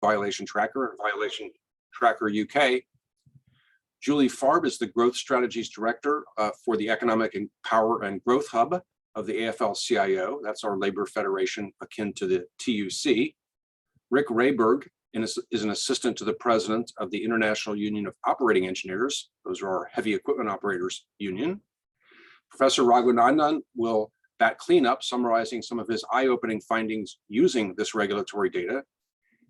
Violation Tracker and Violation Tracker UK. Julie Farb is the Growth Strategies Director for the Economic Power and Growth Hub of the AFL-CIO. That's our labor federation akin to the TUC. Rick Rayberg is an assistant to the president of the International Union of Operating Engineers. Those are our heavy equipment operators union. Professor Raghavan will bat cleanup, summarizing some of his eye-opening findings using this regulatory data.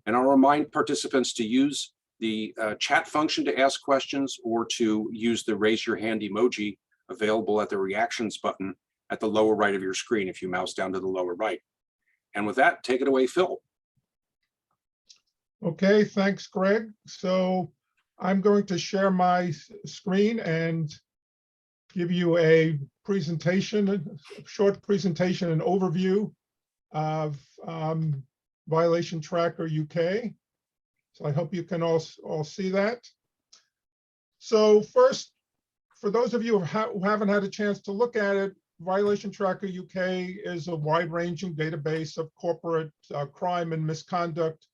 And I'll remind participants to use the chat function to ask questions or to use the raise your hand emoji available at the reactions button at the lower right of your screen if you mouse down to the lower right. And with that, take it away, Phil. Okay, thanks, Greg. So I'm going to share my screen and give you a presentation, a short presentation and overview of Violation Tracker UK. So I hope you can all see that. So first, for those of you who haven't had a chance to look at it, Violation Tracker UK is a wide-ranging database of corporate crime and misconduct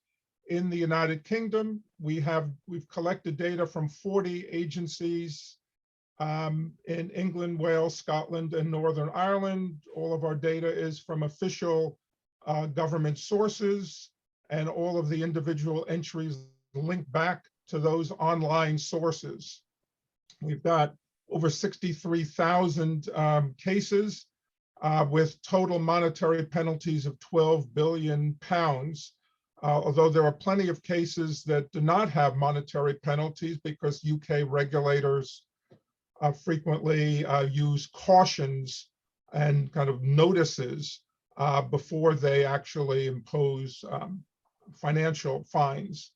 in the United Kingdom. We've collected data from 40 agencies in England, Wales, Scotland, and Northern Ireland. All of our data is from official government sources, and all of the individual entries link back to those online sources. We've got over 63,000 cases with total monetary penalties of £12 billion. Although there are plenty of cases that do not have monetary penalties because UK regulators frequently use cautions and kind of notices before they actually impose financial fines.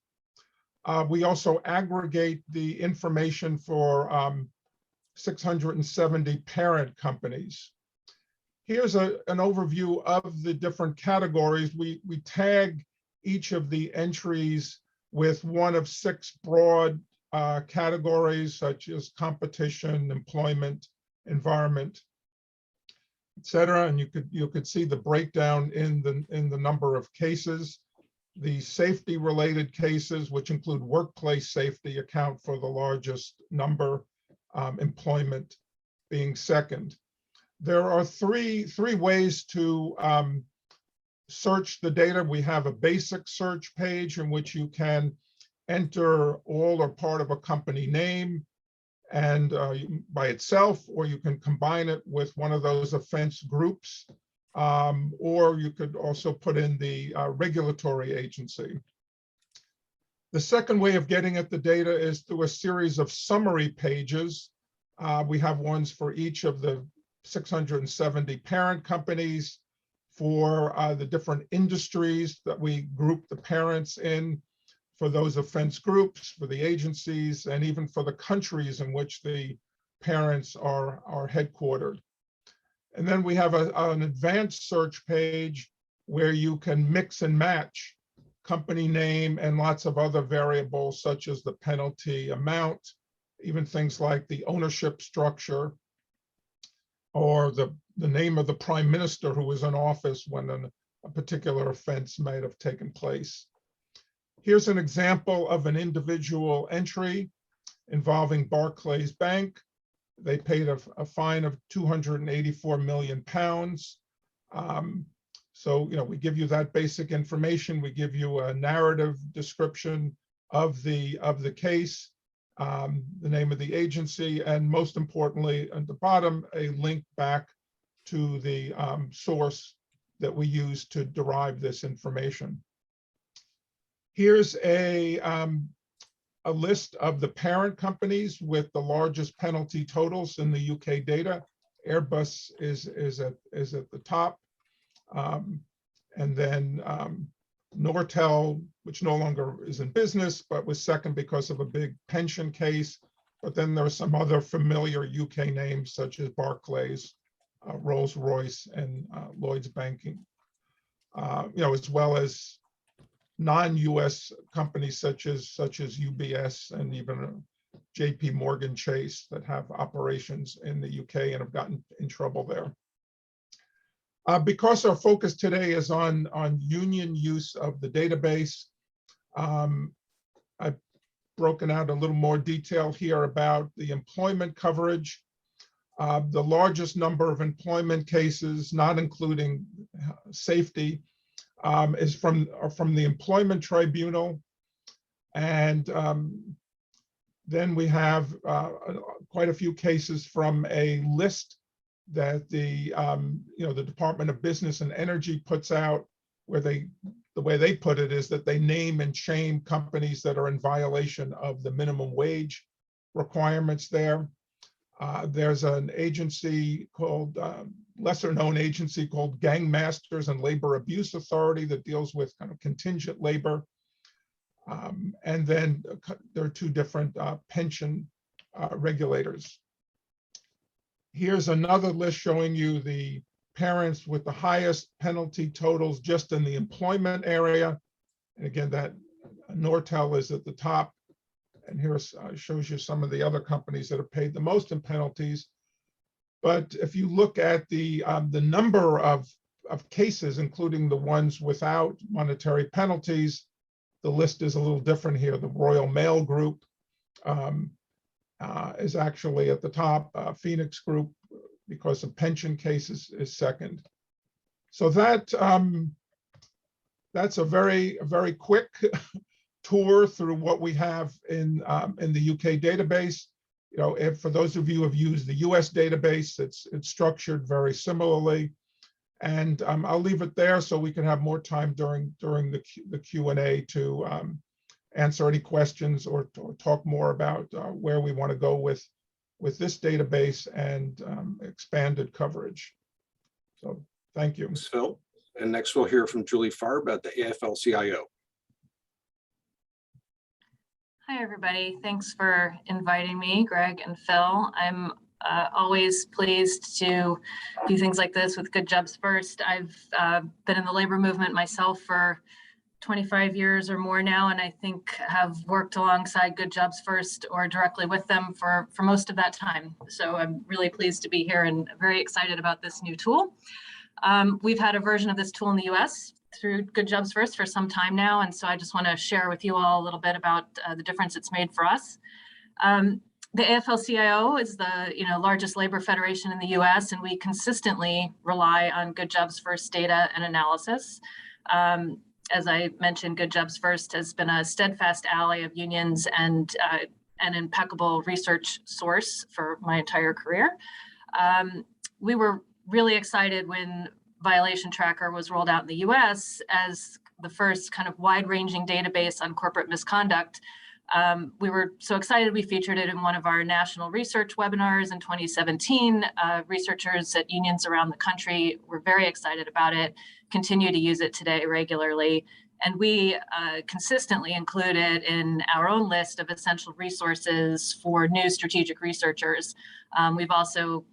We also aggregate the information for 670 parent companies. Here's an overview of the different categories. We tag each of the entries with one of 6 broad categories, such as competition, employment, environment, etc. And you could see the breakdown in the number of cases. The safety-related cases, which include workplace safety, account for the largest number, employment being second. There are three ways to search the data. We have a basic search page in which you can enter all or part of a company name and by itself, or you can combine it with one of those offense groups, or you could also put in the regulatory agency. The second way of getting at the data is through a series of summary pages. We have ones for each of the 670 parent companies, for the different industries that we group the parents in, for those offense groups, for the agencies, and even for the countries in which the parents are headquartered. And then we have an advanced search page where you can mix and match company name and lots of other variables, such as the penalty amount, even things like the ownership structure, or the name of the prime minister who was in office when a particular offense might have taken place. Here's an example of an individual entry involving Barclays Bank. They paid a fine of £284 million. So, we give you that basic information. We give you a narrative description of the case, the name of the agency, and most importantly, at the bottom, a link back to the source that we use to derive this information. Here's a list of the parent companies with the largest penalty totals in the UK data. Airbus is at the top, and then Nortel, which no longer is in business, but was second because of a big pension case. But then there are some other familiar UK names such as Barclays, Rolls-Royce, and Lloyd's Banking, as well as non-US companies such as UBS and even JP Morgan Chase that have operations in the UK and have gotten in trouble there. Because our focus today is on union use of the database, I've broken out a little more detail here about the employment coverage. The largest number of employment cases, not including safety, is from the Employment Tribunal. And then we have quite a few cases from a list that the Department of Business and Energy puts out, where the way they put it is that they name and shame companies that are in violation of the minimum wage requirements there. There's an agency called, lesser known agency called Gang Masters and Labor Abuse Authority that deals with kind of contingent labor. And then there are two different pension regulators. Here's another list showing you the parents with the highest penalty totals just in the employment area. And again, that Nortel is at the top. And here shows you some of the other companies that have paid the most in penalties. But if you look at the number of cases, including the ones without monetary penalties, the list is a little different here. The Royal Mail Group is actually at the top. Phoenix Group, because of pension cases, is second. So that's a very quick tour through what we have in the UK database. You know, if for those of you who have used the US database, it's structured very similarly. And I'll leave it there so we can have more time during the Q&A to answer any questions or talk more about where we want to go with this database and expanded coverage. So thank you. Thanks, Phil. And next we'll hear from Julie Farb at the AFL-CIO. Hi, everybody. Thanks for inviting me, Greg and Phil. I'm always pleased to do things like this with Good Jobs First. I've been in the labor movement myself for 25 years or more now, and I think have worked alongside Good Jobs First or directly with them for most of that time. So I'm really pleased to be here and very excited about this new tool. We've had a version of this tool in the US through Good Jobs First for some time now, and so I just want to share with you all a little bit about the difference it's made for us. The AFL-CIO is the largest labor federation in the US, and we consistently rely on Good Jobs First data and analysis. As I mentioned, Good Jobs First has been a steadfast ally of unions and an impeccable research source for my entire career. We were really excited when Violation Tracker was rolled out in the US as the first kind of wide-ranging database on corporate misconduct. We were so excited we featured it in one of our national research webinars in 2017. Researchers at unions around the country were very excited about it, continue to use it today regularly. And we consistently include it in our own list of essential resources for new strategic researchers. We've also,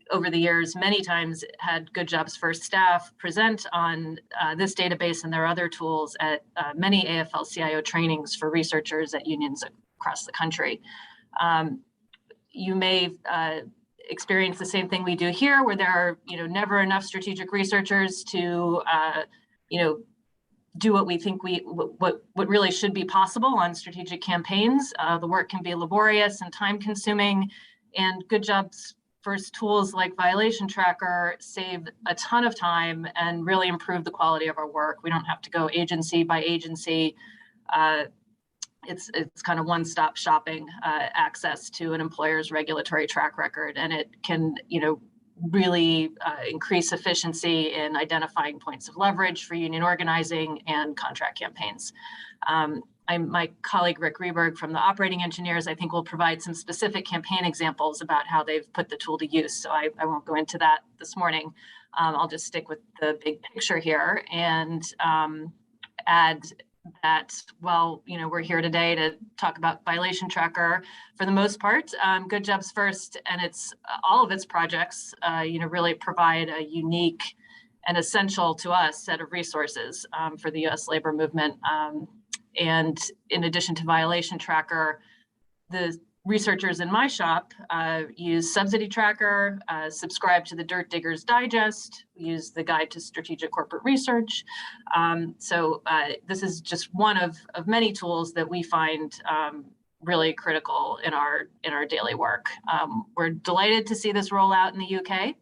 over the years, many times had Good Jobs First staff present on this database and their other tools at many AFL-CIO trainings for researchers at unions across the country. You may experience the same thing we do here, where there are never enough strategic researchers to do what we think what really should be possible on strategic campaigns. The work can be laborious and time consuming, and Good Jobs First tools like Violation Tracker save a ton of time and really improve the quality of our work. We don't have to go agency by agency. It's kind of one-stop shopping access to an employer's regulatory track record, and it can really increase efficiency in identifying points of leverage for union organizing and contract campaigns. My colleague Rick Rehberg from the operating engineers, I think, will provide some specific campaign examples about how they've put the tool to use. So I won't go into that this morning. I'll just stick with the big picture here and add that while we're here today to talk about Violation Tracker, for the most part, Good Jobs First and all of its projects, really provide a unique and essential to us set of resources for the U.S. labor movement. And in addition to Violation Tracker, the researchers in my shop use Subsidy Tracker, subscribe to the Dirt Diggers Digest, use the Guide to Strategic Corporate Research. So this is just one of many tools that we find really critical in our daily work. We're delighted to see this roll out in the UK.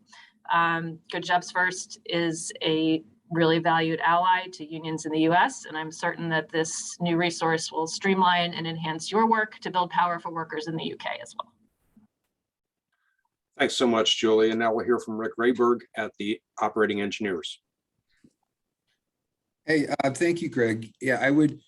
Good Jobs First is a really valued ally to unions in the US, and I'm certain that this new resource will streamline and enhance your work to build power for workers in the UK as well. Thanks so much, Julie. And now we'll hear from Rick Rayberg at the Operating Engineers. Hey, thank you, Greg. Yeah, I would,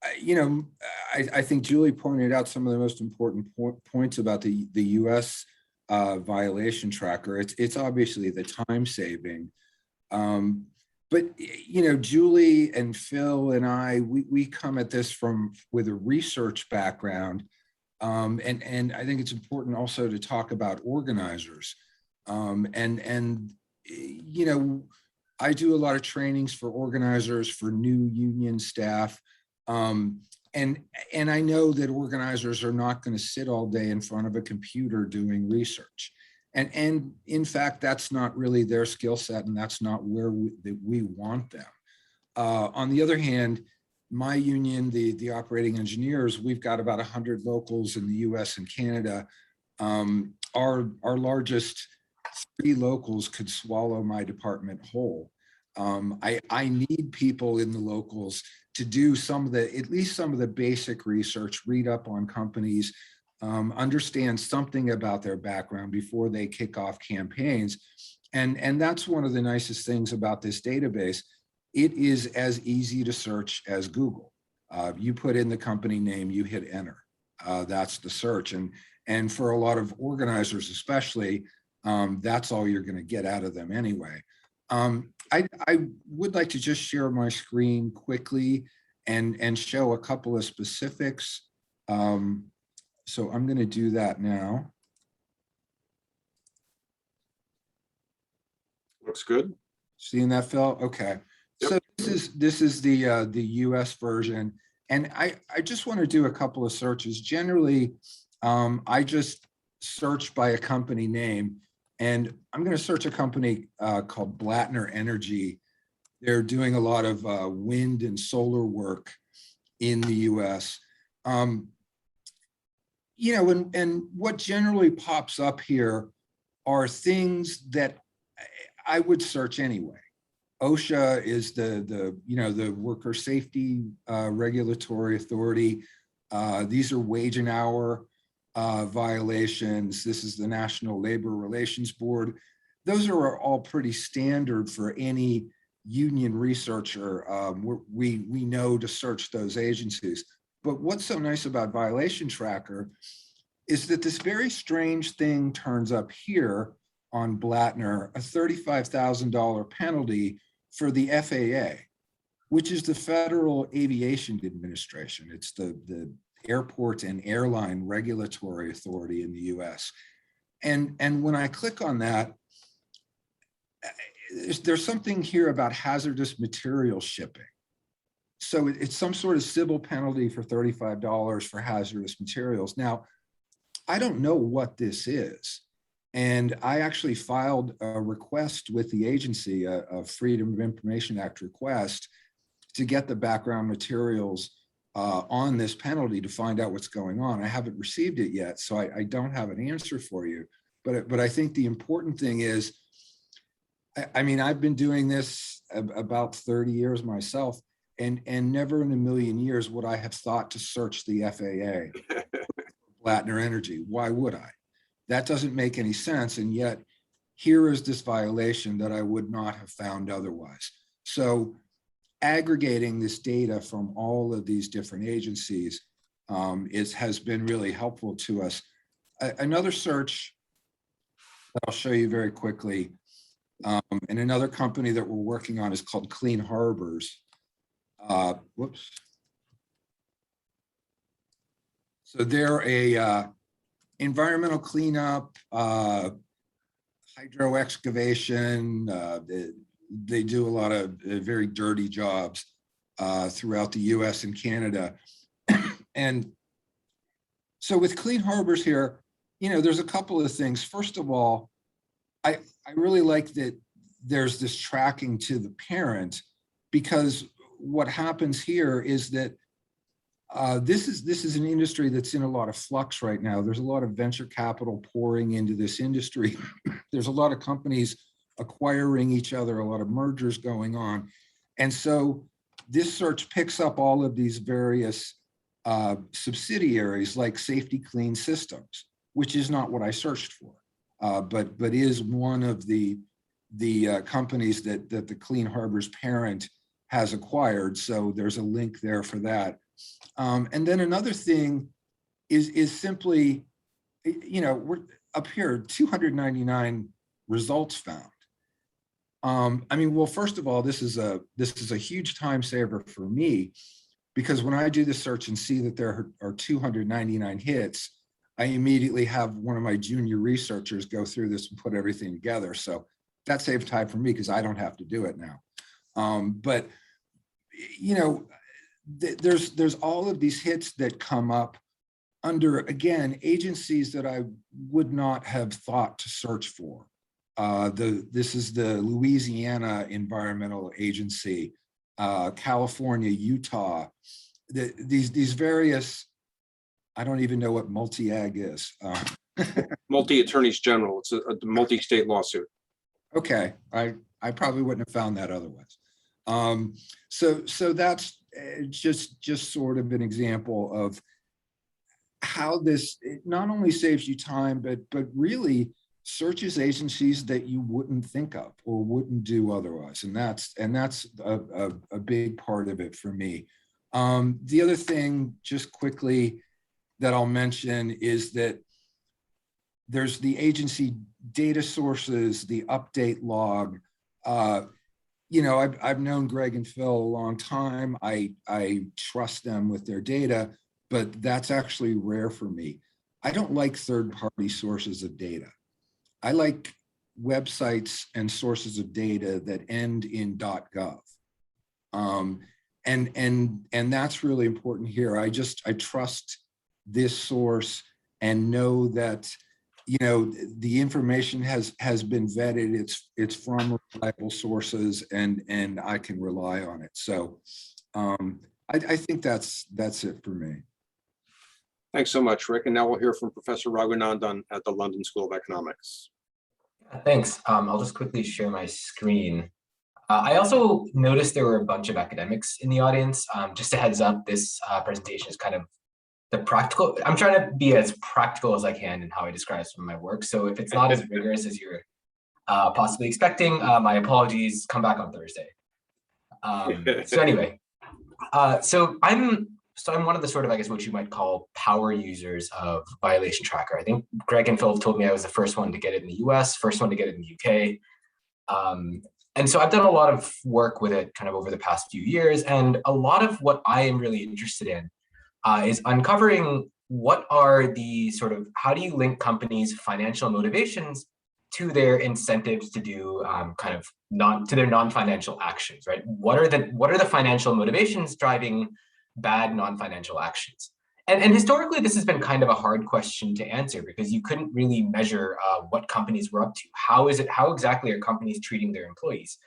I think Julie pointed out some of the most important points about the US violation tracker. It's obviously the time saving. But Julie and Phil and I, we come at this with a research background, and I think it's important also to talk about organizers. I do a lot of trainings for organizers, for new union staff, and I know that organizers are not going to sit all day in front of a computer doing research. And in fact, that's not really their skill set, and that's not where we want them. On the other hand, my union, the Operating Engineers, we've got about 100 locals in the US and Canada. Our largest 3 locals could swallow my department whole. I need people in the locals to do at least some of the basic research, read up on companies, understand something about their background before they kick off campaigns. And that's one of the nicest things about this database. It is as easy to search as Google. You put in the company name, you hit enter. That's the search. And for a lot of organizers, especially, that's all you're going to get out of them anyway. I would like to just share my screen quickly and show a couple of specifics. So I'm going to do that now. Looks good. Seeing that, Phil? Okay. Yep. So this is the US version, and I just want to do a couple of searches. Generally, I just search by a company name, and I'm going to search a company called Blattner Energy. They're doing a lot of wind and solar work in the US. And what generally pops up here are things that I would search anyway. OSHA is the Worker Safety Regulatory Authority. These are wage and hour violations. This is the National Labor Relations Board. Those are all pretty standard for any union researcher. We know to search those agencies. But what's so nice about Violation Tracker is that this very strange thing turns up here on Blattner, a $35,000 penalty for the FAA, which is the Federal Aviation Administration. It's the Airport and Airline Regulatory Authority in the US. And when I click on that, there's something here about hazardous material shipping. So it's some sort of civil penalty for $35 for hazardous materials. Now, I don't know what this is. And I actually filed a request with the agency, a Freedom of Information Act request, to get the background materials on this penalty to find out what's going on. I haven't received it yet, so I don't have an answer for you. But I think the important thing is, I mean, I've been doing this about 30 years myself, and never in a million years would I have thought to search the FAA, Blattner Energy. Why would I? That doesn't make any sense. And yet here is this violation that I would not have found otherwise. So aggregating this data from all of these different agencies has been really helpful to us. Another search that I'll show you very quickly, and another company that we're working on is called Clean Harbors. Whoops. So they're a environmental cleanup, hydro excavation. They do a lot of very dirty jobs throughout the US and Canada. And So with Clean Harbors here, there's a couple of things. First of all, I really like that there's this tracking to the parent, because what happens here is that this is an industry that's in a lot of flux right now. There's a lot of venture capital pouring into this industry. There's a lot of companies acquiring each other, a lot of mergers going on. And so this search picks up all of these various subsidiaries like Safety Clean Systems, which is not what I searched for, but is one of the companies that the Clean Harbors parent has acquired. So there's a link there for that. And then another thing is simply, we're up here, 299 results found. Well, first of all, this is a huge time saver for me, because when I do the search and see that there are 299 hits, I immediately have one of my junior researchers go through this and put everything together. So that saved time for me because I don't have to do it now. But there's all of these hits that come up under, again, agencies that I would not have thought to search for. This is the Louisiana Environmental Agency, California, Utah, these various, I don't even know what multi-ag is. Multi-attorneys general. It's a multi-state lawsuit. Okay, I probably wouldn't have found that otherwise. So that's just sort of an example of how this not only saves you time, but really searches agencies that you wouldn't think of or wouldn't do otherwise, and that's a big part of it for me. The other thing, just quickly, that I'll mention is that there's the agency data sources, the update log. I've known Greg and Phil a long time. I trust them with their data, but that's actually rare for me. I don't like third-party sources of data. I like websites and sources of data that end in .gov. And that's really important here. I trust this source and know that the information has been vetted. It's from reliable sources, and I can rely on it. So I think that's it for me. Thanks so much, Rick. And now we'll hear from Professor Raghavan at the London School of Economics. Thanks. I'll just quickly share my screen. I also noticed there were a bunch of academics in the audience. Just a heads up, this presentation is kind of the practical. I'm trying to be as practical as I can in how I describe some of my work. So if it's not as rigorous as you're possibly expecting, my apologies. Come back on Thursday. So anyway, so I'm one of the sort of, I guess, what you might call power users of Violation Tracker. I think Greg and Phil told me I was the first one to get it in the US, first one to get it in the UK. And so I've done a lot of work with it kind of over the past few years. And a lot of what I am really interested in is uncovering what are the sort of, how do you link companies' financial motivations to their incentives to do to their non-financial actions, right? What are the financial motivations driving bad non-financial actions? And historically, this has been kind of a hard question to answer because you couldn't really measure what companies were up to. How exactly are companies treating their employees?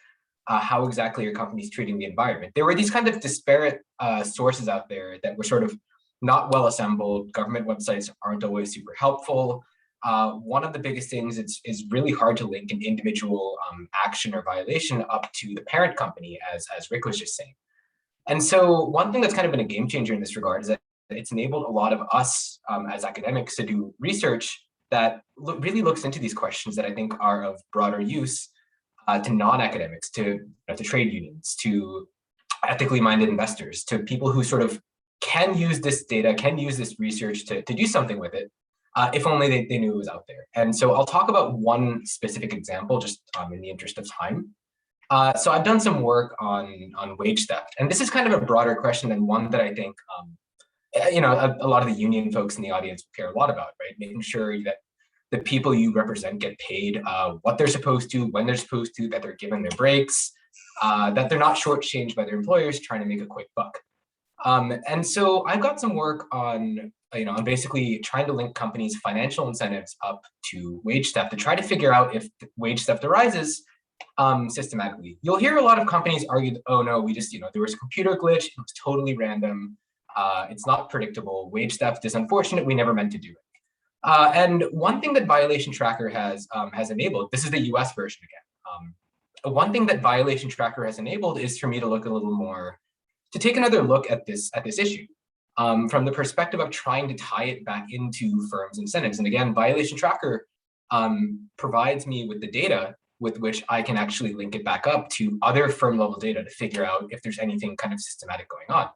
How exactly are companies treating the environment? There were these kind of disparate sources out there that were sort of not well assembled. Government websites aren't always super helpful. One of the biggest things is really hard to link an individual action or violation up to the parent company, as Rick was just saying. And so one thing that's kind of been a game changer in this regard is that it's enabled a lot of us as academics to do research that really looks into these questions that I think are of broader use to non-academics, to trade unions, to ethically minded investors, to people who sort of can use this data, can use this research to do something with it, if only they knew it was out there. And so I'll talk about one specific example just in the interest of time. So I've done some work on wage theft, and this is kind of a broader question than one that I think a lot of the union folks in the audience care a lot about, right? Making sure that the people you represent get paid what they're supposed to, when they're supposed to, that they're given their breaks, that they're not shortchanged by their employers trying to make a quick buck. And so I've got some work on on basically trying to link companies' financial incentives up to wage theft to try to figure out if wage theft arises systematically. You'll hear a lot of companies argue, oh no, we just, there was a computer glitch, it was totally random, it's not predictable, wage theft is unfortunate, we never meant to do it. And one thing that Violation Tracker has enabled, this is the US version again, one thing that Violation Tracker has enabled is for me to look a little more, to take another look at this issue from the perspective of trying to tie it back into firms' incentives. And again, Violation Tracker provides me with the data with which I can actually link it back up to other firm level data to figure out if there's anything kind of systematic going on.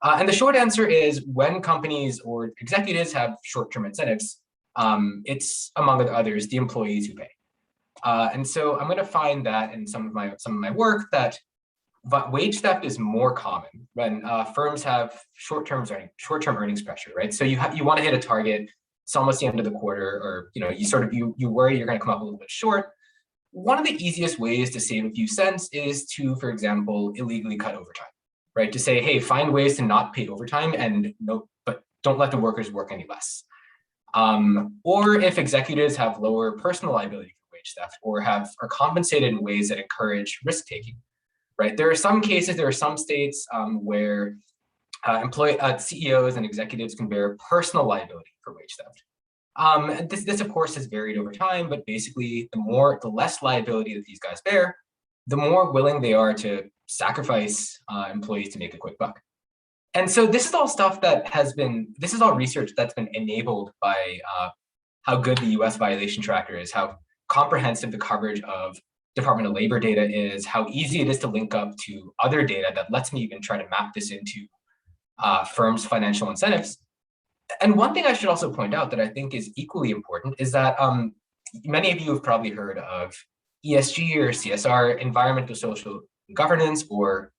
And the short answer is when companies or executives have short-term incentives, it's among others, the employees who pay. And so I'm going to find that in some of my work that wage theft is more common when firms have short-term earnings pressure, right? So you want to hit a target, it's almost the end of the quarter, or you worry you're going to come up a little bit short. One of the easiest ways to save a few cents is to, for example, illegally cut overtime, right? To say, hey, find ways to not pay overtime but don't let the workers work any less. Or if executives have lower personal liability for wage theft or are compensated in ways that encourage risk taking, right? There are some cases, there are some states where CEOs and executives can bear personal liability for wage theft. And this of course has varied over time, but basically the less liability that these guys bear, the more willing they are to sacrifice employees to make a quick buck. And so this is all stuff this is all research that's been enabled by how good the US Violation Tracker is, how comprehensive the coverage of Department of Labor data is, how easy it is to link up to other data that lets me even try to map this into firms' financial incentives. And one thing I should also point out that I think is equally important is that many of you have probably heard of ESG or CSR, environmental social governance, or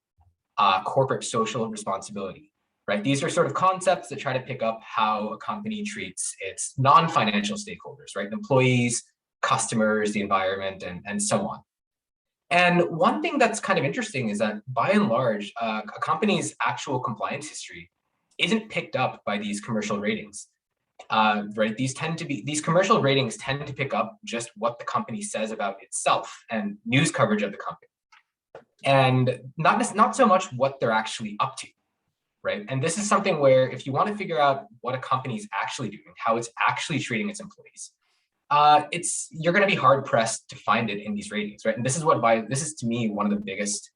corporate social responsibility, right? These are sort of concepts that try to pick up how a company treats its non-financial stakeholders, right? Employees, customers, the environment, and so on. And one thing that's kind of interesting is that by and large, a company's actual compliance history isn't picked up by these commercial ratings, right? These commercial ratings tend to pick up just what the company says about itself and news coverage of the company, and not so much what they're actually up to, right? And this is something where if you want to figure out what a company is actually doing, how it's actually treating its employees, you're going to be hard pressed to find it in these ratings, right? And this is to me one of the biggest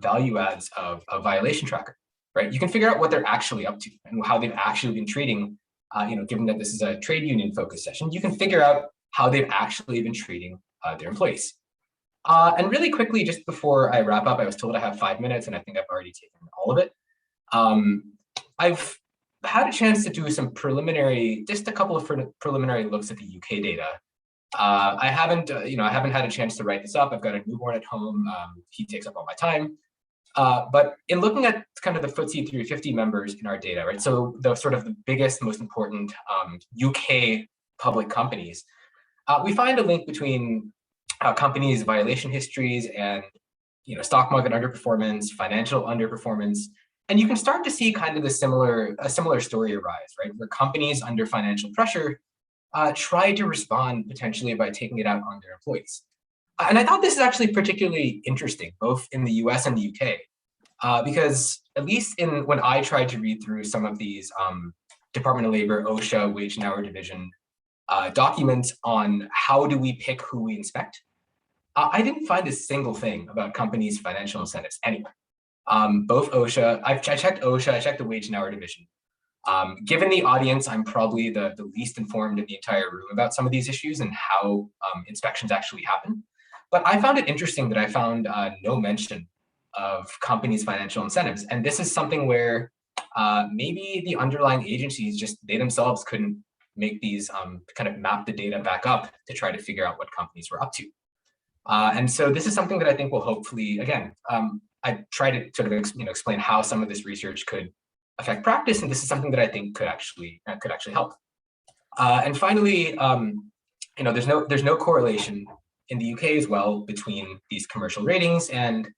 value adds of Violation Tracker, right? You can figure out what they're actually up to and how they've actually been treating, given that this is a trade union focused session, you can figure out how they've actually been treating their employees. And really quickly, just before I wrap up, I was told I have 5 minutes and I think I've already taken all of it. I've had a chance to do some just a couple of preliminary looks at the UK data. I haven't had a chance to write this up. I've got a newborn at home. He takes up all my time. But in looking at kind of the FTSE 350 members in our data, right? So the sort of the biggest, most important UK public companies, we find a link between companies' violation histories and stock market underperformance, financial underperformance, and you can start to see kind of a similar story arise, right? Where companies under financial pressure try to respond potentially by taking it out on their employees. And I thought this is actually particularly interesting, both in the US and the UK, because at least when I tried to read through some of these Department of Labor, OSHA, Wage and Hour Division documents on how do we pick who we inspect, I didn't find a single thing about companies' financial incentives anywhere. Both OSHA, I checked OSHA, I checked the Wage and Hour Division. Given the audience, I'm probably the least informed in the entire room about some of these issues and how inspections actually happen. But I found it interesting that I found no mention of companies' financial incentives. And this is something where maybe the underlying agencies they themselves couldn't make these kind of map the data back up to try to figure out what companies were up to. And so this is something that I think will hopefully, again, I try to sort of explain how some of this research could affect practice, and this is something that I think could actually help. And finally, there's no correlation in the UK as well between these commercial ratings and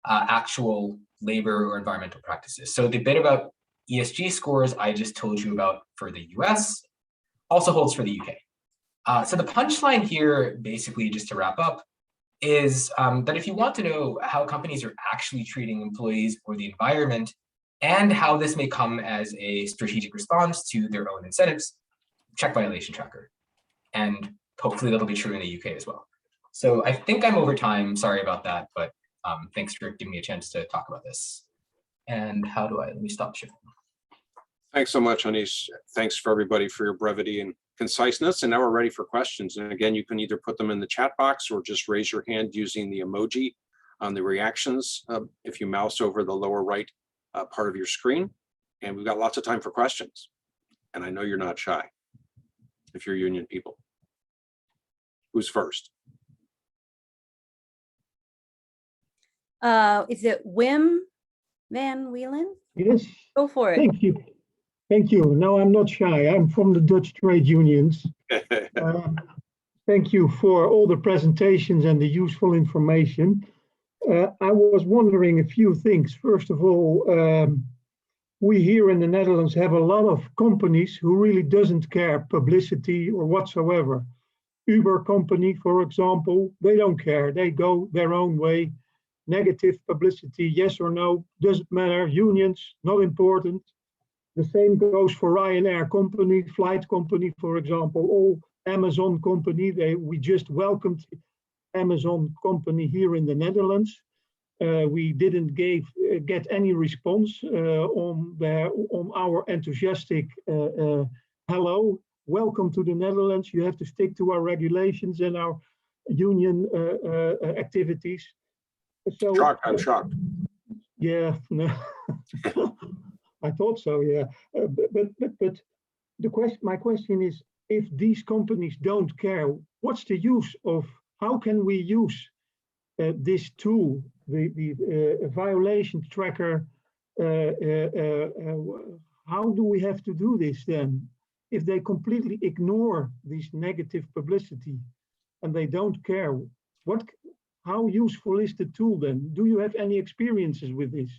actual labor or environmental practices. So the bit about ESG scores I just told you about for the US also holds for the UK. So the punchline here, basically, just to wrap up, is that if you want to know how companies are actually treating employees or the environment, and how this may come as a strategic response to their own incentives, check Violation Tracker. And hopefully that'll be true in the UK as well. So I think I'm over time. Sorry about that, but thanks for giving me a chance to talk about this. And let me stop sharing. Thanks so much, Anish. Thanks for everybody for your brevity and conciseness. And now we're ready for questions. And again, you can either put them in the chat box or just raise your hand using the emoji on the reactions if you mouse over the lower right part of your screen. And we've got lots of time for questions. And I know you're not shy if you're union people. Who's first? Is it Wim Van Wielen? Yes, Go for it. thank you. Thank you. No, I'm not shy. I'm from the Dutch trade unions. Thank you for all the presentations and the useful information. I was wondering a few things. First of all, we here in the Netherlands have a lot of companies who really doesn't care publicity or whatsoever. Uber company, for example, they don't care. They go their own way. Negative publicity, yes or no, doesn't matter. Unions, not important. The same goes for Ryanair company, flight company, for example, all Amazon company. We just welcomed Amazon company here in the Netherlands. We didn't get any response on our enthusiastic hello, welcome to the Netherlands. You have to stick to our regulations and our union activities. So, Shocked, I'm shocked. Yeah, no. I thought so, yeah. But my question is, if these companies don't care, what's the use of, how can we use this tool, the violation tracker? How do we have to do this then? If they completely ignore this negative publicity and they don't care, how useful is the tool then? Do you have any experiences with this?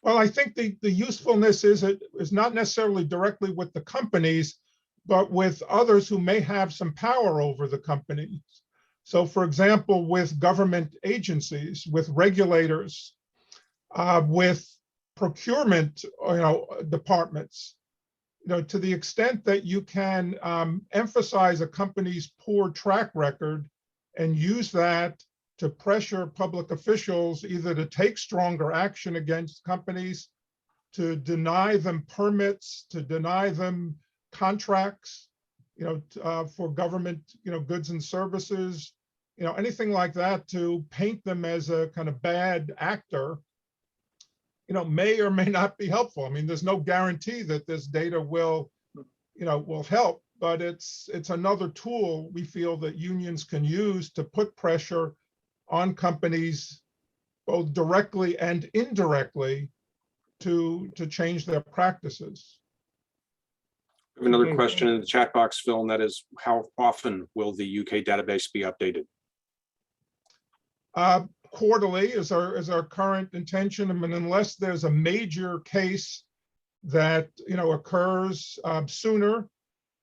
Well, I think the usefulness is not necessarily directly with the companies, but with others who may have some power over the companies. So for example, with government agencies, with regulators, with procurement, departments, to the extent that you can emphasize a company's poor track record and use that to pressure public officials either to take stronger action against companies, to deny them permits, to deny them contracts, for government, goods and services, anything like that, to paint them as a kind of bad actor, may or may not be helpful. I mean, there's no guarantee that this data will help, but it's another tool we feel that unions can use to put pressure on companies, both directly and indirectly, to change their practices. We have another question in the chat box, Phil, and that is, how often will the UK database be updated? Quarterly is our current intention. I mean, unless there's a major case that occurs sooner,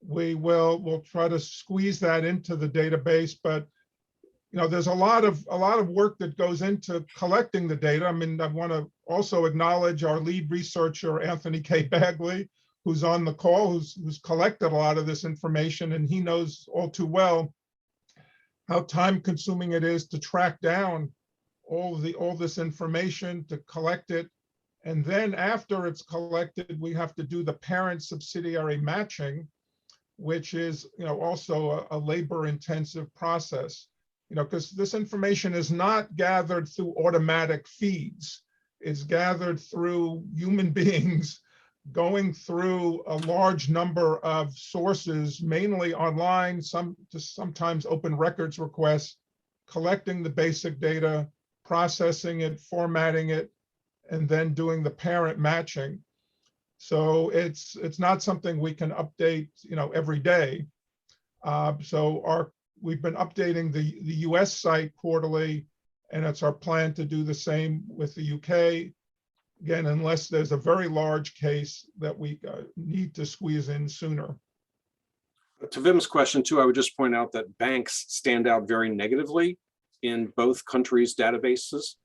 we'll try to squeeze that into the database. But there's a lot of work that goes into collecting the data. I mean, I want to also acknowledge our lead researcher, Anthony K. Bagley, who's on the call, who's collected a lot of this information, and he knows all too well how time-consuming it is to track down all this information, to collect it, and then after it's collected, we have to do the parent-subsidiary matching, which is also a labor-intensive process. Because this information is not gathered through automatic feeds. It's gathered through human beings going through a large number of sources, mainly online, sometimes open records requests, collecting the basic data, processing it, formatting it, and then doing the parent matching. So it's not something we can update every day. We've been updating the US site quarterly, and it's our plan to do the same with the UK. Again, unless there's a very large case that we need to squeeze in sooner. To Vim's question too, I would just point out that banks stand out very negatively in both countries' databases.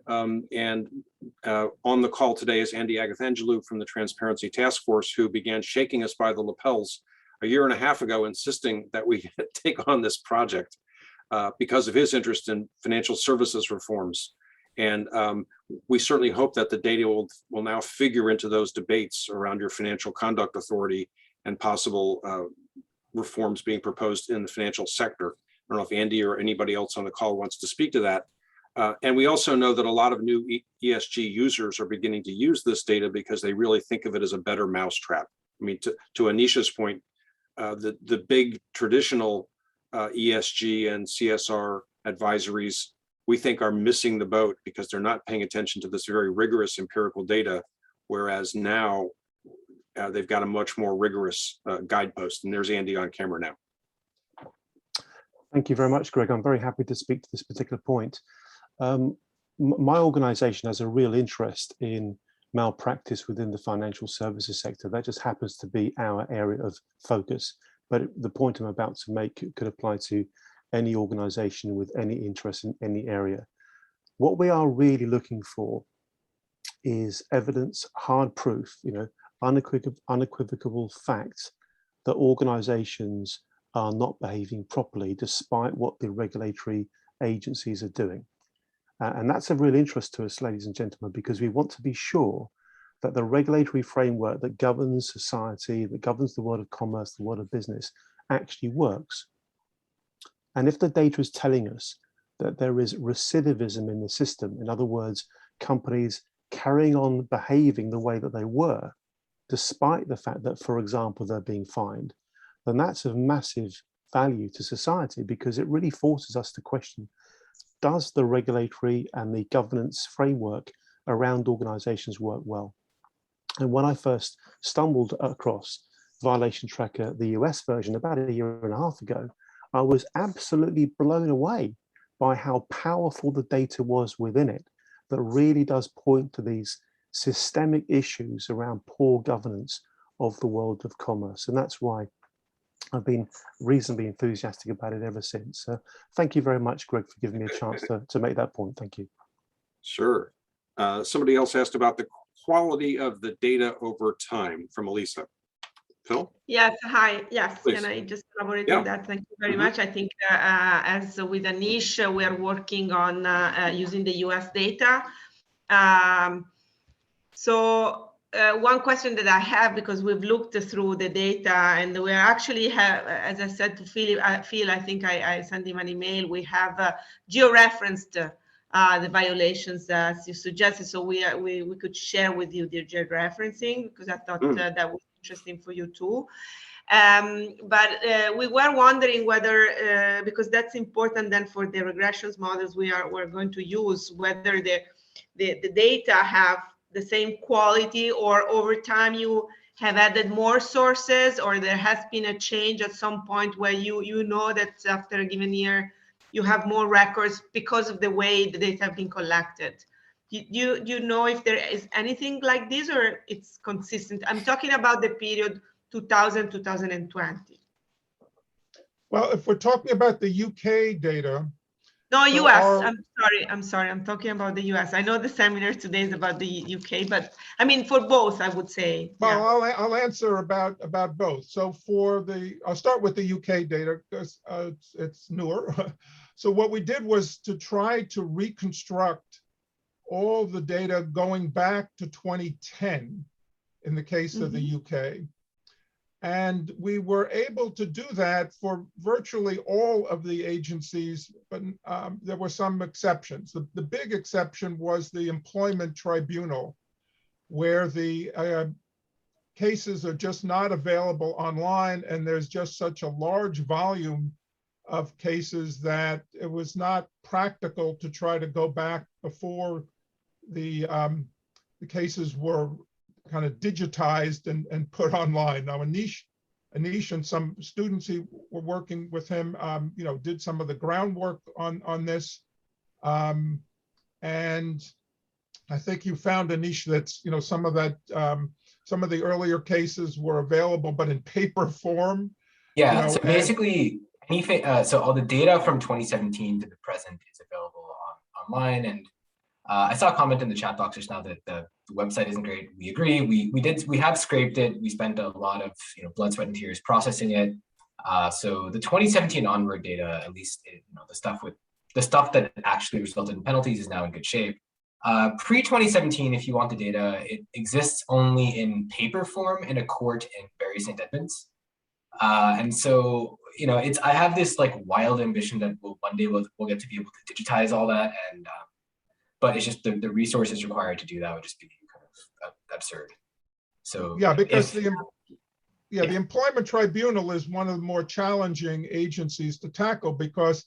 On the call today is Andy Agathangelou from the Transparency Task Force, who began shaking us by the lapels a year and a half ago, insisting that we take on this project because of his interest in financial services reforms. And we certainly hope that the data will now figure into those debates around your financial conduct authority and possible reforms being proposed in the financial sector. I don't know if Andy or anybody else on the call wants to speak to that. And we also know that a lot of new ESG users are beginning to use this data because they really think of it as a better mousetrap. I mean, to Anisha's point, the big traditional ESG and CSR advisories, we think, are missing the boat because they're not paying attention to this very rigorous empirical data, whereas now they've got a much more rigorous guidepost. And there's Andy on camera now. Thank you very much, Greg. I'm very happy to speak to this particular point. My organization has a real interest in malpractice within the financial services sector. That just happens to be our area of focus. But the point I'm about to make could apply to any organization with any interest in any area. What we are really looking for is evidence, hard proof, unequivocal facts that organizations are not behaving properly despite what the regulatory agencies are doing. And that's of real interest to us, ladies and gentlemen, because we want to be sure that the regulatory framework that governs society, that governs the world of commerce, the world of business, actually works. And if the data is telling us that there is recidivism in the system, in other words, companies carrying on behaving the way that they were, despite the fact that, for example, they're being fined, then that's of massive value to society because it really forces us to question, does the regulatory and the governance framework around organizations work well? And when I first stumbled across Violation Tracker, the US version, about a year and a half ago, I was absolutely blown away by how powerful the data was within it that really does point to these systemic issues around poor governance of the world of commerce. And that's why I've been reasonably enthusiastic about it ever since. Thank you very much, Greg, for giving me a chance to make that point. Thank you. Sure. Somebody else asked about the quality of the data over time from Elisa. Phil? Yes, hi. Yes, Please. can I just elaborate Yeah. on that? Thank you very much. I think as with Anish, we are working on using the US data. One question that I have, because we've looked through the data and we actually have, as I said to Phil, I think I sent him an email, we have geo-referenced the violations as you suggested. So we could share with you the geo-referencing because I thought that was interesting for you too. But we were wondering whether, because that's important then for the regressions models we're going to use, whether the data have the same quality or over time you have added more sources, or there has been a change at some point where you know that after a given year you have more records because of the way the data have been collected. Do you know if there is anything like this or it's consistent? I'm talking about the period 2000-2020. Well, if we're talking about the UK data. No, so US. I'm sorry. I'm talking about the US. I know the seminar today is about the UK, but I mean, for both, I would say. Well, yeah. I'll answer about both. So I'll start with the UK data because it's newer. So what we did was to try to reconstruct all the data going back to 2010 in the case of the UK. And we were able to do that for virtually all of the agencies, but there were some exceptions. The big exception was the employment tribunal, where the cases are just not available online, and there's just such a large volume of cases that it was not practical to try to go back before the cases were kind of digitized and put online. Now, Anish and some students who were working with him, did some of the groundwork on this. And I think you found a niche that's, some of that, some of the earlier cases were available, but in paper form. Yeah, know, so and- basically anything, so all the data from 2017 to the present is available online. And I saw a comment in the chat box just now that the website isn't great. We agree. We have scraped it. We spent a lot of blood, sweat, and tears processing it. So the 2017 onward data, at least the stuff that actually resulted in penalties, is now in good shape. Pre-2017, if you want the data, it exists only in paper form in a court in Bury St. Edmunds. And so, I have this like wild ambition that one day we'll get to be able to digitize all that, and but it's just the resources required to do that would just be kind of absurd. So yeah, because the Employment Tribunal is one of the more challenging agencies to tackle, because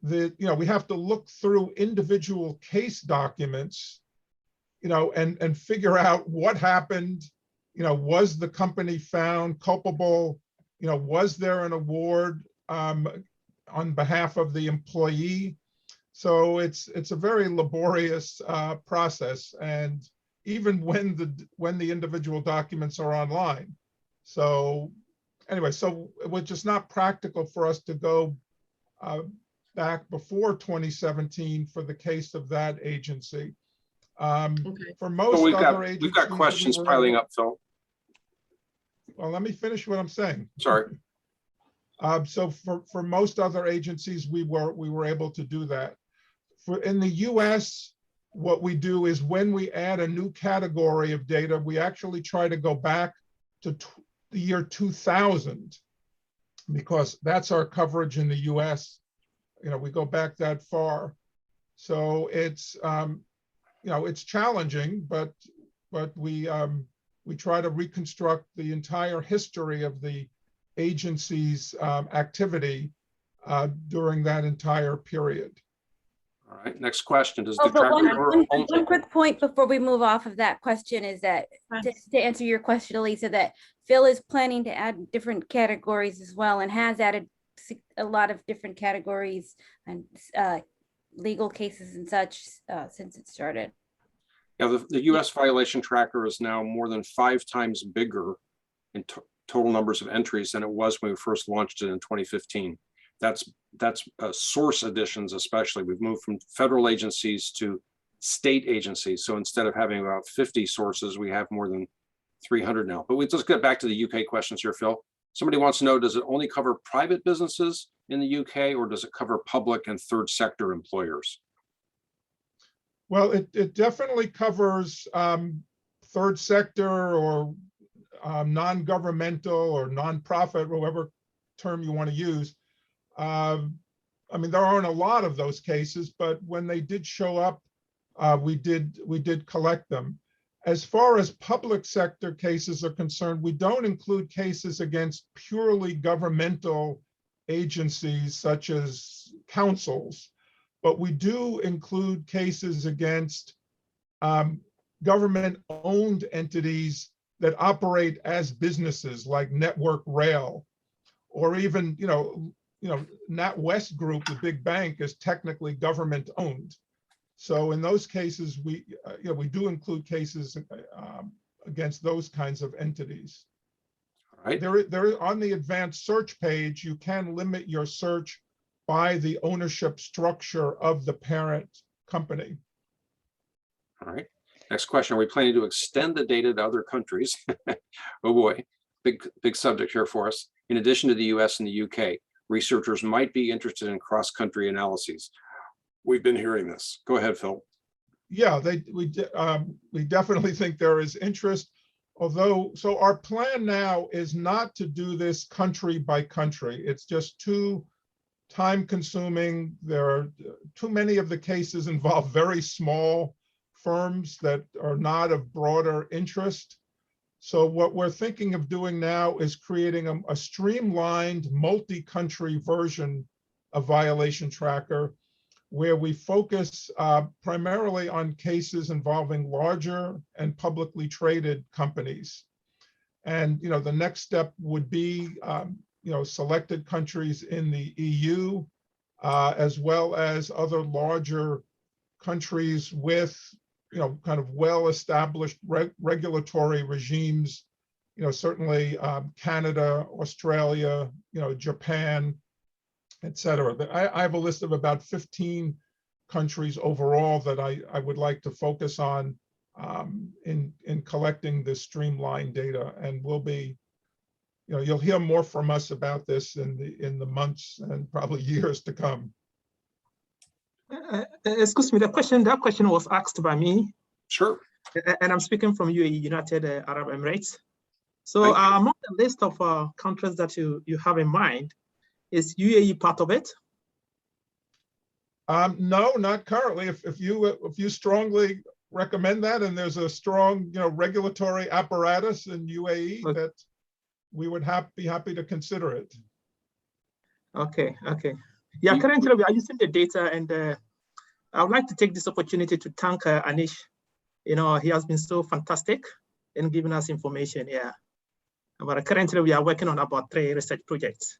we have to look through individual case documents, and figure out what happened. Was the company found culpable? Was there an award on behalf of the employee? So it's a very laborious process, and even when the individual documents are online. So anyway, so it was just not practical for us to go back before 2017 for the case of that agency. For most other agencies, we've got questions piling up, Phil. Well, let me finish what I'm saying. Sorry. So for most other agencies, we were able to do that. In the US, what we do is when we add a new category of data, we actually try to go back to the year 2000, because that's our coverage in the US. We go back that far. So it's, it's challenging, but we try to reconstruct the entire history of the agency's activity during that entire period. All right, next question. Does Oh, the but tracker one quick point before we move off of that question is that, to answer your question, Elisa, that Phil is planning to add different categories as well, and has added a lot of different categories and legal cases and such since it started. Yeah, the US violation tracker is now more than 5 times bigger in total numbers of entries than it was when we first launched it in 2015. That's source additions, especially. We've moved from federal agencies to state agencies. So instead of having about 50 sources, we have more than 300 now. But let's get back to the UK questions here, Phil. Somebody wants to know, does it only cover private businesses in the UK, or does it cover public and third sector employers? Well, it definitely covers third sector or non-governmental or non-profit, whatever term you want to use. I mean, there aren't a lot of those cases, but when they did show up, we did collect them. As far as public sector cases are concerned, we don't include cases against purely governmental agencies such as councils, but we do include cases against government-owned entities that operate as businesses, like Network Rail, or even, NatWest Group, the big bank, is technically government-owned. So in those cases, we do include cases against those kinds of entities. All right. There on the advanced search page, you can limit your search by the ownership structure of the parent company. All right. Next question. Are we planning to extend the data to other countries? Oh boy, big subject here for us. In addition to the US and the UK, researchers might be interested in cross-country analyses. We've been hearing this. Go ahead, Phil. Yeah, we definitely think there is interest. Although, so our plan now is not to do this country by country. It's just too time-consuming. There are too many of the cases involve very small firms that are not of broader interest. So what we're thinking of doing now is creating a streamlined multi-country version of Violation Tracker, where we focus primarily on cases involving larger and publicly traded companies. And the next step would be selected countries in the EU, as well as other larger countries with kind of well-established regulatory regimes, certainly Canada, Australia, Japan, et cetera. I have a list of about 15 countries overall that I would like to focus on in collecting this streamlined data, and we'll be, you'll hear more from us about this in the months and probably years to come. Excuse me, that question was asked by me. Sure. And I'm speaking from UAE, United Arab Emirates. So among the list of countries that you have in mind, is UAE part of it? No, not currently. If you strongly recommend that, and there's a strong regulatory apparatus in UAE, Okay. that we would be happy to consider it. Okay. Yeah, currently we are using the data, and I would like to take this opportunity to thank Anish. He has been so fantastic in giving us information. Yeah, but currently we are working on about 3 research projects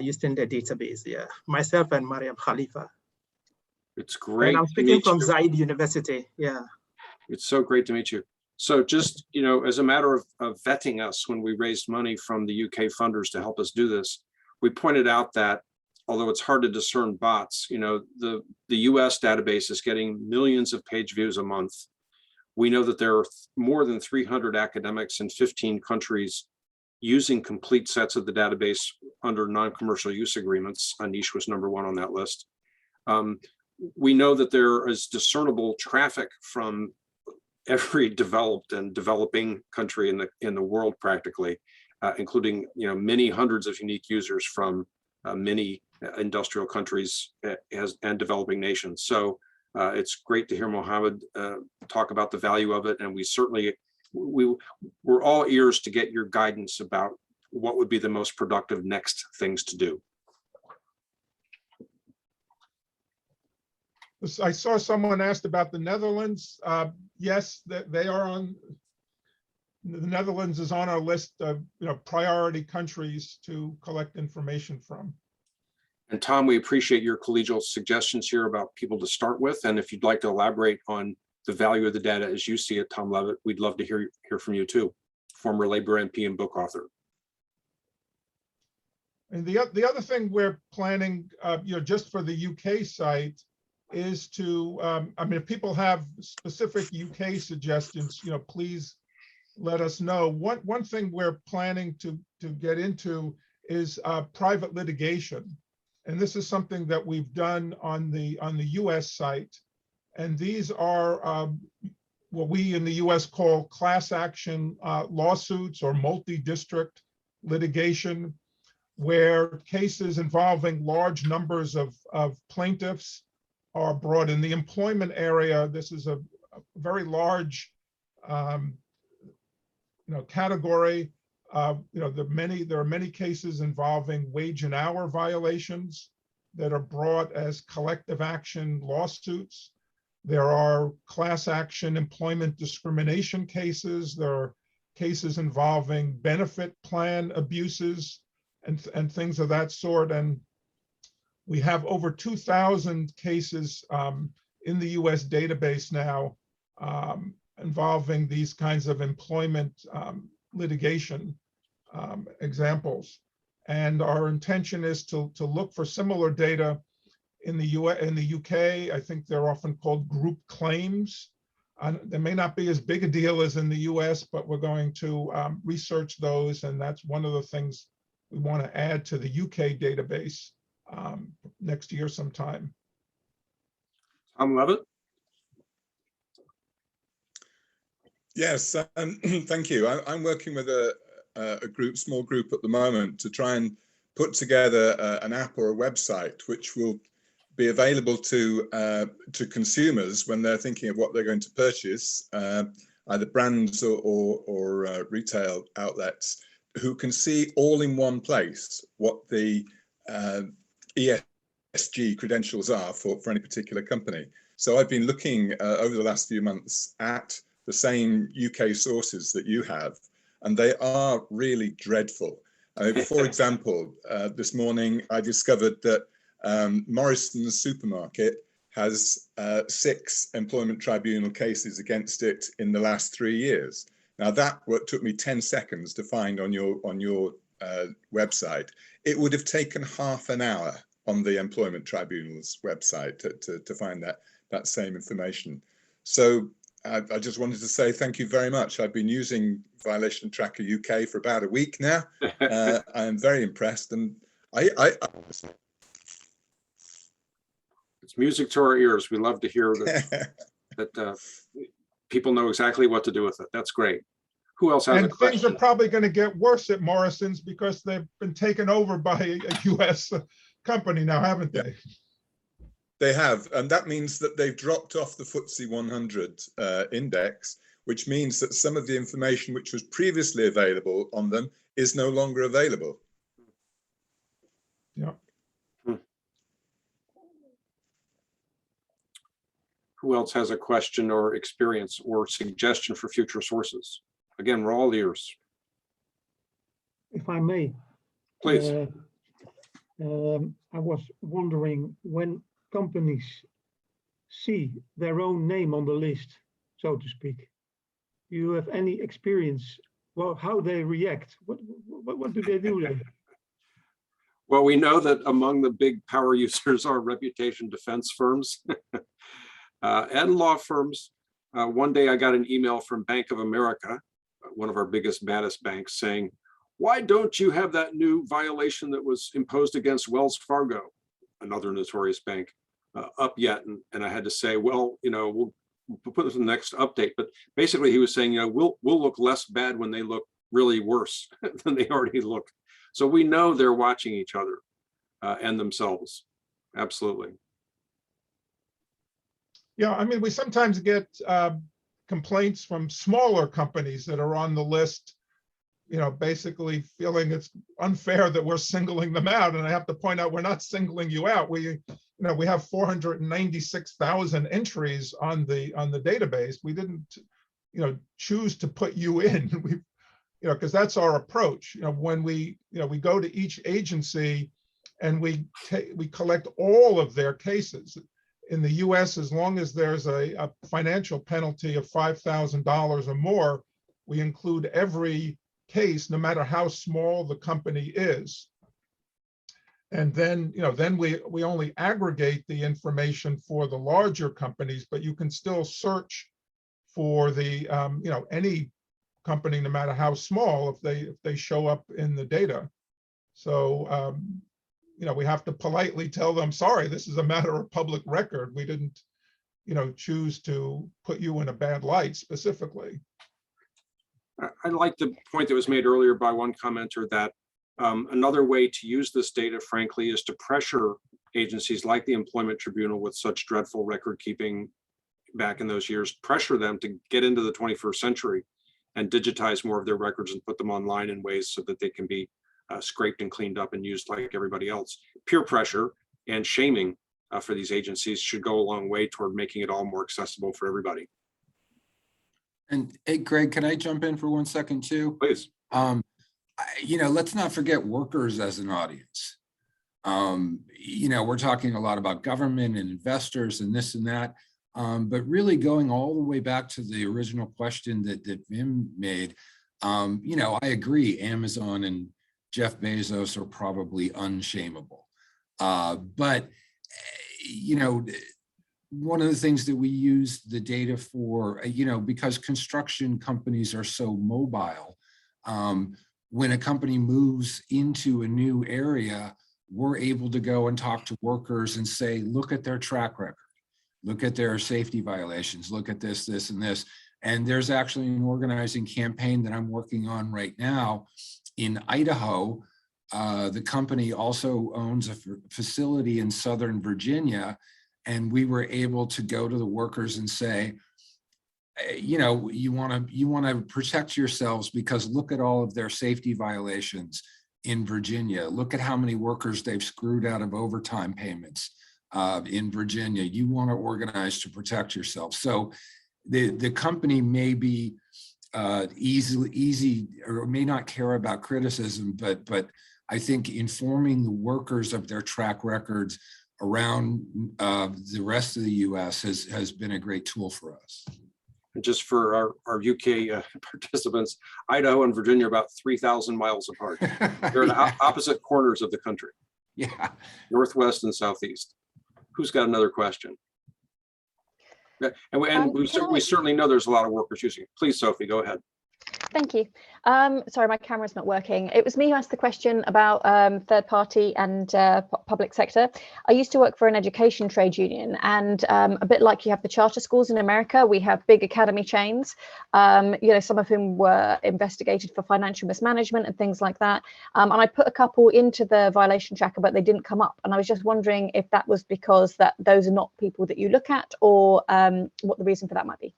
using the database. Yeah, myself and Mariam Khalifa. It's great. And I'm speaking from Zaid University. Yeah. It's so great to meet you. So just, as a matter of vetting us when we raised money from the UK funders to help us do this, we pointed out that although it's hard to discern bots, the US database is getting millions of page views a month. We know that there are more than 300 academics in 15 countries using complete sets of the database under non-commercial use agreements. Anish was #1 on that list. We know that there is discernible traffic from every developed and developing country in the world practically, including many hundreds of unique users from many industrial countries and developing nations. So it's great to hear Mohammed talk about the value of it, and we're all ears to get your guidance about what would be the most productive next things to do. I saw someone asked about the Netherlands. Yes, they are on. The Netherlands is on our list of priority countries to collect information from. And Tom, we appreciate your collegial suggestions here about people to start with. And if you'd like to elaborate on the value of the data as you see it, Tom Levitt, we'd love to hear from you too, former Labour MP and book author. And the other thing we're planning, just for the UK site, is to, if people have specific UK suggestions, please let us know. One thing we're planning to get into is private litigation. And this is something that we've done on the US site. And these are what we in the US call class action lawsuits or multi-district litigation, where cases involving large numbers of plaintiffs are brought in the employment area. This is a very large category. There are many cases involving wage and hour violations that are brought as collective action lawsuits. There are class action employment discrimination cases. There are cases involving benefit plan abuses and things of that sort. And we have over 2,000 cases in the US database now involving these kinds of employment litigation examples. And our intention is to look for similar data in the UK. I think they're often called group claims. They may not be as big a deal as in the US, but we're going to research those. And that's one of the things we want to add to the UK database next year sometime. Tom Levitt? Yes, thank you. I'm working with a small group at the moment to try and put together an app or a website which will be available to consumers when they're thinking of what they're going to purchase, either brands or retail outlets, who can see all in one place what the ESG credentials are for any particular company. So I've been looking over the last few months at the same UK sources that you have, and they are really dreadful. For example, this morning I discovered that Morrison's supermarket has 6 employment tribunal cases against it in the last 3 years. Now that what took me 10 seconds to find on your website. It would have taken half an hour on the employment tribunal's website to find that same information. So I just wanted to say thank you very much. I've been using Violation Tracker UK for about a week now. I'm very impressed, and it's music to our ears. We love to hear that people know exactly what to do with it. That's great. Who else has a And question? things are probably going to get worse at Morrison's because they've been taken over by a US company now, haven't they? They have, and that means that they've dropped off the FTSE 100 index, which means that some of the information which was previously available on them is no longer available. Yeah. Who else has a question or experience or suggestion for future sources? Again, we're all ears. If I may. Please. I was wondering, when companies see their own name on the list, so to speak, do you have any experience, well, how they react? What do they do then? Well, we know that among the big power users are reputation defense firms and law firms. One day I got an email from Bank of America, one of our biggest, baddest banks, saying, why don't you have that new violation that was imposed against Wells Fargo, another notorious bank, up yet? And I had to say, well, we'll put this in the next update. But basically he was saying, we'll look less bad when they look really worse than they already look. So we know they're watching each other and themselves. Absolutely. Yeah, I mean, we sometimes get complaints from smaller companies that are on the list, basically feeling it's unfair that we're singling them out. And I have to point out, we're not singling you out. We have 496,000 entries on the database. We didn't, choose to put you in. We, because that's our approach. When we go to each agency and we collect all of their cases. In the US, as long as there's a financial penalty of $5,000 or more, we include every case, no matter how small the company is. And then, then we only aggregate the information for the larger companies, but you can still search for the, any company, no matter how small, if they show up in the data. So, we have to politely tell them, sorry, this is a matter of public record. We didn't, choose to put you in a bad light specifically. I like the point that was made earlier by one commenter that another way to use this data, frankly, is to pressure agencies like the Employment Tribunal with such dreadful record keeping back in those years, pressure them to get into the 21st century and digitize more of their records and put them online in ways so that they can be scraped and cleaned up and used like everybody else. Peer pressure and shaming for these agencies should go a long way toward making it all more accessible for everybody. And hey, Greg, can I jump in for 1 second too? Please. Let's not forget workers as an audience. We're talking a lot about government and investors and this and that, but really going all the way back to the original question that Vim made, I agree, Amazon and Jeff Bezos are probably unshameable. But one of the things that we use the data for, because construction companies are so mobile, when a company moves into a new area, we're able to go and talk to workers and say, look at their track record, look at their safety violations, look at this, this, and this. And there's actually an organizing campaign that I'm working on right now in Idaho. The company also owns a facility in Southern Virginia, and we were able to go to the workers and say, you want to protect yourselves because look at all of their safety violations in Virginia. Look at how many workers they've screwed out of overtime payments in Virginia. You want to organize to protect yourself. So the company may be easy or may not care about criticism, but I think informing the workers of their track records around the rest of the US has been a great tool for us. And just for our UK participants, Idaho and Virginia are about 3,000 miles apart. They're in opposite corners of the country. Yeah. Northwest and southeast. Who's got another question? Yeah, and we certainly know there's a lot of workers using it. Please, Sophie, go ahead. Thank you. Sorry, my camera's not working. It was me who asked the question about third party and public sector. I used to work for an education trade union, and a bit like you have the charter schools in America, we have big academy chains, some of whom were investigated for financial mismanagement and things like that. And I put a couple into the violation tracker, but they didn't come up. And I was just wondering if that was because those are not people that you look at, or what the reason for that might be.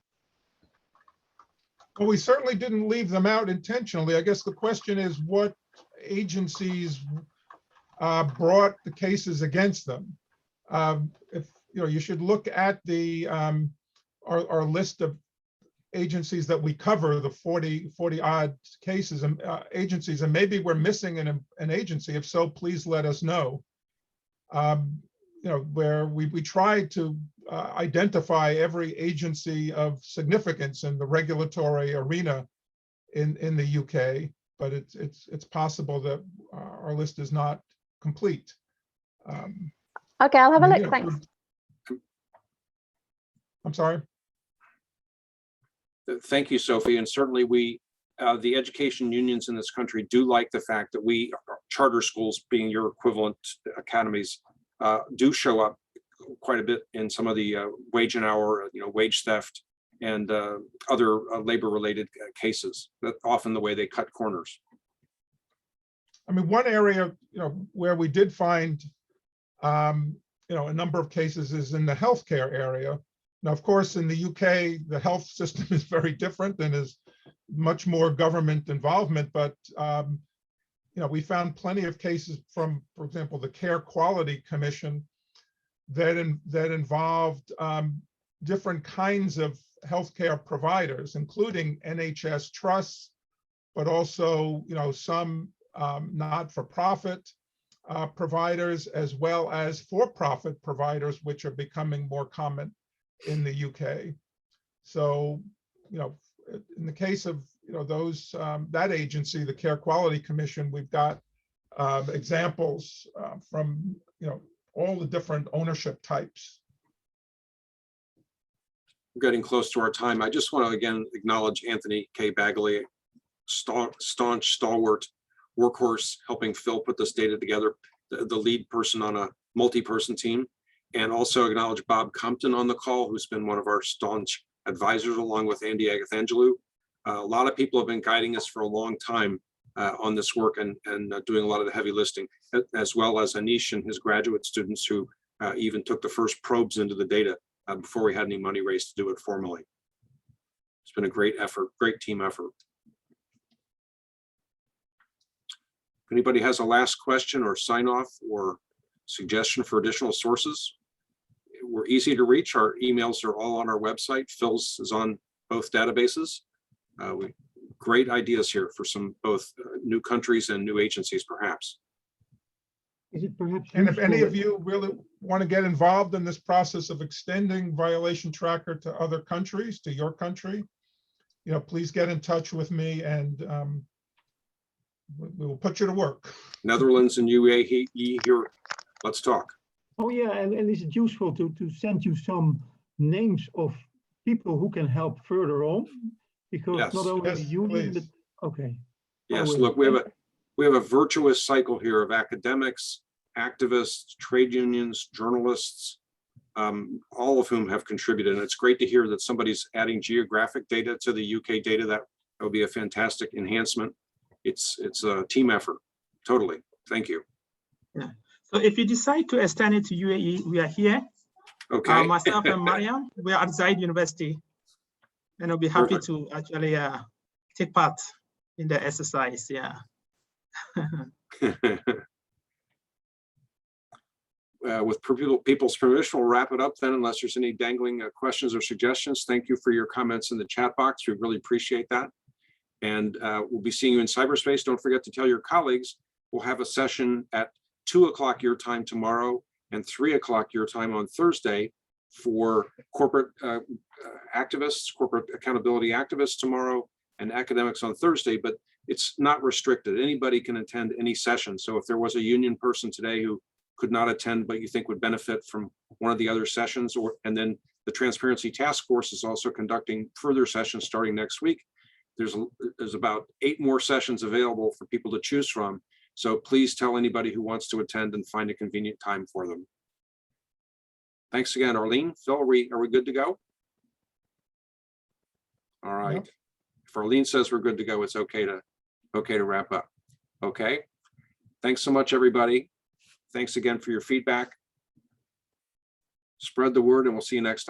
Well, we certainly didn't leave them out intentionally. I guess the question is what agencies brought the cases against them. You should look at the our list of agencies that we cover, the 40 odd cases and agencies, and maybe we're missing an agency. If so, please let us know. Where we tried to identify every agency of significance in the regulatory arena in the UK, but it's possible that our list is not complete. Okay, I'll have a look. Thanks. I'm sorry. Thank you, Sophie. And certainly the education unions in this country do like the fact that we, charter schools being your equivalent academies, do show up quite a bit in some of the wage and hour, wage theft and other labor-related cases. That's often the way they cut corners. I mean, one area, where we did find, a number of cases is in the healthcare area. Now, of course, in the UK, the health system is very different and is much more government involvement, but we found plenty of cases from, for example, the Care Quality Commission that involved different kinds of healthcare providers, including NHS trusts, but also, some not-for-profit providers, as well as for-profit providers, which are becoming more common in the UK. So, in the case of those that agency, the Care Quality Commission, we've got examples from all the different ownership types. We're getting close to our time. I just want to again acknowledge Anthony K. Bagley, staunch, stalwart workhorse, helping Phil put this data together, the lead person on a multi-person team, and also acknowledge Bob Compton on the call, who's been one of our staunch advisors, along with Andy Agathangelou. A lot of people have been guiding us for a long time on this work and doing a lot of the heavy lifting, as well as Anish and his graduate students who even took the first probes into the data before we had any money raised to do it formally. It's been a great effort, great team effort. If anybody has a last question or sign off or suggestion for additional sources, we're easy to reach. Our emails are all on our website. Phil's is on both databases. Great ideas here for some both new countries and new agencies, perhaps. Is it perhaps? And if any of you really want to get involved in this process of extending violation tracker to other countries, to your country, please get in touch with me and we will put you to work. Netherlands and UAE here, let's talk. Oh yeah, and is it useful to send you some names of people who can help further on? Because yes, not only yes, the union, please. but okay. Yes, look, we have a virtuous cycle here of academics, activists, trade unions, journalists, all of whom have contributed. And it's great to hear that somebody's adding geographic data to the UK data. That would be a fantastic enhancement. It's a team effort, totally. Thank you. Yeah. So if you decide to extend it to UAE, we are here. Okay. Myself and Mariam, we are at Zaid University, and I'll be happy Perfect. to actually take part in the exercise. Yeah. With people's permission, we'll wrap it up then, unless there's any dangling questions or suggestions. Thank you for your comments in the chat box. We really appreciate that. And we'll be seeing you in cyberspace. Don't forget to tell your colleagues we'll have a session at 2 o'clock your time tomorrow and 3 o'clock your time on Thursday for corporate activists, corporate accountability activists tomorrow, and academics on Thursday, but it's not restricted. Anybody can attend any session. So if there was a union person today who could not attend, but you think would benefit from one of the other sessions, and then the Transparency Task Force is also conducting further sessions starting next week. There's about 8 more sessions available for people to choose from. So please tell anybody who wants to attend and find a convenient time for them. Thanks again, Arlene. Phil, are we good to go? All right. Yep. If Arlene says we're good to go, it's okay to wrap up. Okay. Thanks so much, everybody. Thanks again for your feedback. Spread the word, and we'll see you next time.